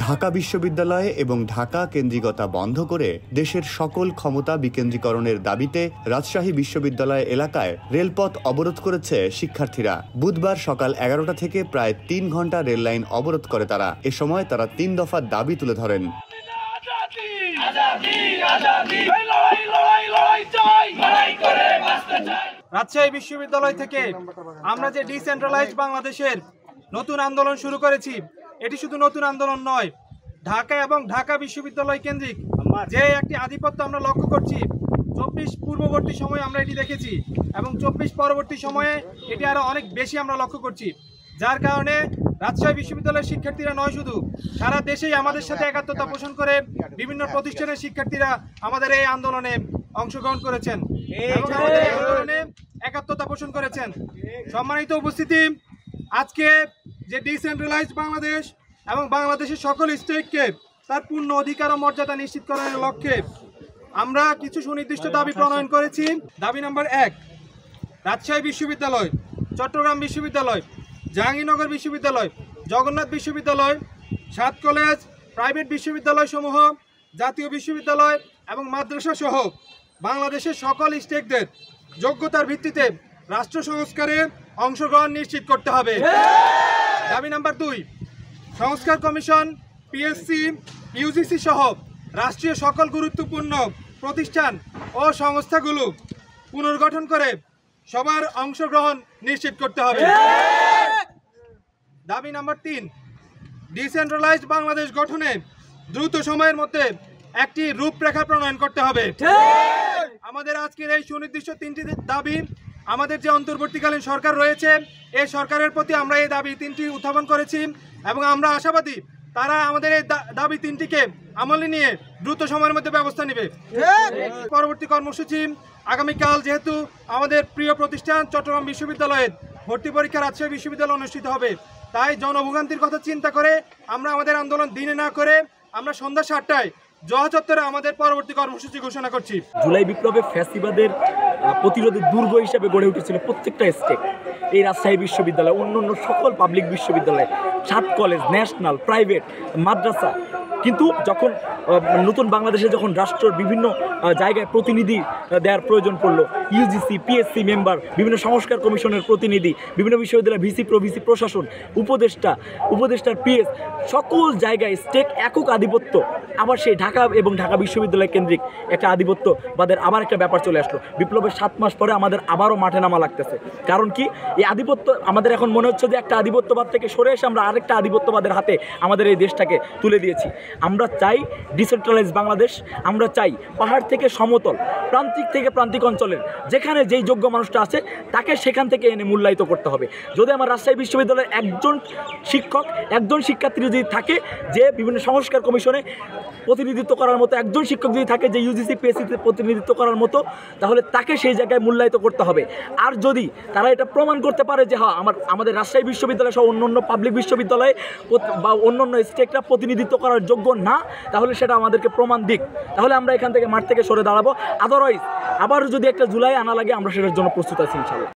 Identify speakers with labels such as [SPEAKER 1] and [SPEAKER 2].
[SPEAKER 1] ঢাকা বিশ্ববিদ্যালয় এবং ঢাকা কেন্দ্রিকতা বন্ধ করে দেশের সকল ক্ষমতা বিকেন্দ্রীকরণের দাবিতে রাজশাহী বিশ্ববিদ্যালয় এলাকায় রেলপথ অবরোধ করেছে শিক্ষার্থীরা। বুধবার সকাল 11টা থেকে প্রায় 3 ঘন্টা রেল লাইন অবরোধ করে তারা। এ সময় তারা 3 দফা দাবি তুলে ধরেন।
[SPEAKER 2] রাজশাহী বিশ্ববিদ্যালয় থেকে আমরা যে ডিসেন্ট্রালাইজড বাংলাদেশের নতুন আন্দোলন শুরু করেছি, এটি শুধু নতুন আন্দোলন নয়, ঢাকা এবং ঢাকা বিশ্ববিদ্যালয় কেন্দ্রিক যে একটি আধিপত্য আমরা লক্ষ্য করছি, 24 পূর্ববর্তী সময়ে আমরা এটি দেখেছি এবং 24 পরবর্তী সময়ে এটি আরো অনেক বেশি আমরা লক্ষ্য করছি। যার কারণে রাজশাহী বিশ্ববিদ্যালয়ের শিক্ষার্থীরা নয়, শুধু সারা দেশেই আমাদের সাথে একাত্মতা পোষণ করে বিভিন্ন প্রতিষ্ঠানের শিক্ষার্থীরা আমাদের এই আন্দোলনে অংশগ্রহণ করেছেন এবং আমাদের এই আন্দোলনে একাত্মতা পোষণ করেছেন। সম্মানিত উপস্থিতি, আজকে যে ডিসেন্ট্রালাইজড বাংলাদেশ এবং বাংলাদেশের সকল স্টেটকে তার পূর্ণ অধিকার ও মর্যাদা নিশ্চিতকরণের লক্ষ্যে আমরা কিছু সুনির্দিষ্ট দাবি প্রণয়ন করেছি। দাবি নম্বর 1, রাজশাহী বিশ্ববিদ্যালয়, চট্টগ্রাম বিশ্ববিদ্যালয়, জাহাঙ্গীরনগর বিশ্ববিদ্যালয়, জগন্নাথ বিশ্ববিদ্যালয়, 7 কলেজ, প্রাইভেট বিশ্ববিদ্যালয় সমূহ, জাতীয় বিশ্ববিদ্যালয় এবং মাদ্রাসা সহ বাংলাদেশের সকল স্টেটদের যোগ্যতার ভিত্তিতে রাষ্ট্র সংস্কারে অংশগ্রহণ নিশ্চিত করতে হবে। দাবি নাম্বার 2, সংস্কার কমিশন, পিএসসি, ইউজিসি সহ রাষ্ট্রীয় সকল গুরুত্বপূর্ণ প্রতিষ্ঠান ও সংস্থাগুলো পুনর্গঠন করে সবার অংশগ্রহণ নিশ্চিত করতে হবে। দাবি নাম্বার 3, ডিসেন্ট্রালাইজড বাংলাদেশ গঠনে দ্রুত সময়ের মধ্যে একটি রূপরেখা প্রণয়ন করতে হবে। আমাদের আজকের এই সুনির্দিষ্ট 3টি দাবি আমাদের যে অন্তর্বর্তীকালীন সরকার রয়েছে এই সরকারের প্রতি আমরা এই দাবি 3টি উত্থাপন করেছি এবং আমরা আশাবাদী তারা আমাদের এই দাবি 3টিকে আমলে নিয়ে দ্রুত সময়ের মধ্যে ব্যবস্থা নেবে। পরবর্তী কর্মসূচি আগামীকাল যেহেতু আমাদের প্রিয় প্রতিষ্ঠান চট্টগ্রাম বিশ্ববিদ্যালয়ের ভর্তি পরীক্ষা রাজশাহী বিশ্ববিদ্যালয়ে অনুষ্ঠিত হবে, তাই জনভোগান্তির কথা চিন্তা করে আমরা আমাদের আন্দোলন দিনে না করে আমরা সন্ধ্যা 7টায় জওয়া চত্বরে আমাদের পরবর্তী কর্মসূচি ঘোষণা করছি।
[SPEAKER 3] জুলাই বিপ্লবে ফ্যাসিবাদের প্রতিরোধের দুর্গ হিসাবে গড়ে উঠেছিল প্রত্যেকটা স্টেট। এই রাজশাহী বিশ্ববিদ্যালয়, অন্য সকল পাবলিক বিশ্ববিদ্যালয়, 7 কলেজ, ন্যাশনাল, প্রাইভেট, মাদ্রাসা। কিন্তু যখন নতুন বাংলাদেশে যখন রাষ্ট্রের বিভিন্ন জায়গায় প্রতিনিধি দেওয়ার প্রয়োজন পড়লো, ইউজিসি, পিএসসি মেম্বার, বিভিন্ন সংস্কার কমিশনের প্রতিনিধি, বিভিন্ন বিশ্ববিদ্যালয় ভিসি প্রশাসন, উপদেষ্টার পিএস, সকল জায়গায় স্টেট একক আধিপত্য, আবার সেই ঢাকা এবং ঢাকা বিশ্ববিদ্যালয় কেন্দ্রিক একটা আধিপত্যবাদের আবার একটা ব্যাপার চলে আসলো। বিপ্লবের 7 মাস পরে আমাদের আবারও মাঠে নামা লাগতেছে। কারণ কি, এই আধিপত্য আমাদের এখন মনে হচ্ছে যে একটা আধিপত্যবাদ থেকে সরে এসে আমরা আরেকটা আধিপত্যবাদের হাতে আমাদের এই দেশটাকে তুলে দিয়েছি। আমরা চাই ডিসেন্ট্রালাইজ বাংলাদেশ, আমরা চাই পাহাড় থেকে সমতল, প্রান্তিক থেকে প্রান্তিক অঞ্চলের যেখানে যেই যোগ্য মানুষটা আছে তাকে সেখান থেকে এনে মূল্যায়িত করতে হবে। যদি আমার রাজশাহী বিশ্ববিদ্যালয়ের একজন শিক্ষক, একজন শিক্ষার্থী যদি থাকে যে বিভিন্ন সংস্কার কমিশনে প্রতিনিধিত্ব করার মতো, একজন শিক্ষক যদি থাকে যে ইউজিসি পিএসসিতে প্রতিনিধিত্ব করার মতো, তাহলে তাকে সেই জায়গায় মূল্যায়িত করতে হবে। আর যদি তারা এটা প্রমাণ করতে পারে যে হ্যাঁ আমাদের রাজশাহী বিশ্ববিদ্যালয় সহ অন্য পাবলিক বিশ্ববিদ্যালয় বা অন্য স্টেটরা প্রতিনিধিত্ব করার যোগ্য না, তাহলে সেটা আমাদেরকে প্রমাণ দিক, তাহলে আমরা এখান থেকে মাঠ থেকে সরে দাঁড়াবো। আদারওয়াইজ আবার যদি একটা জুলাই আনা লাগে আমরা সেটার জন্য প্রস্তুত আছি ইনশাআল্লাহ।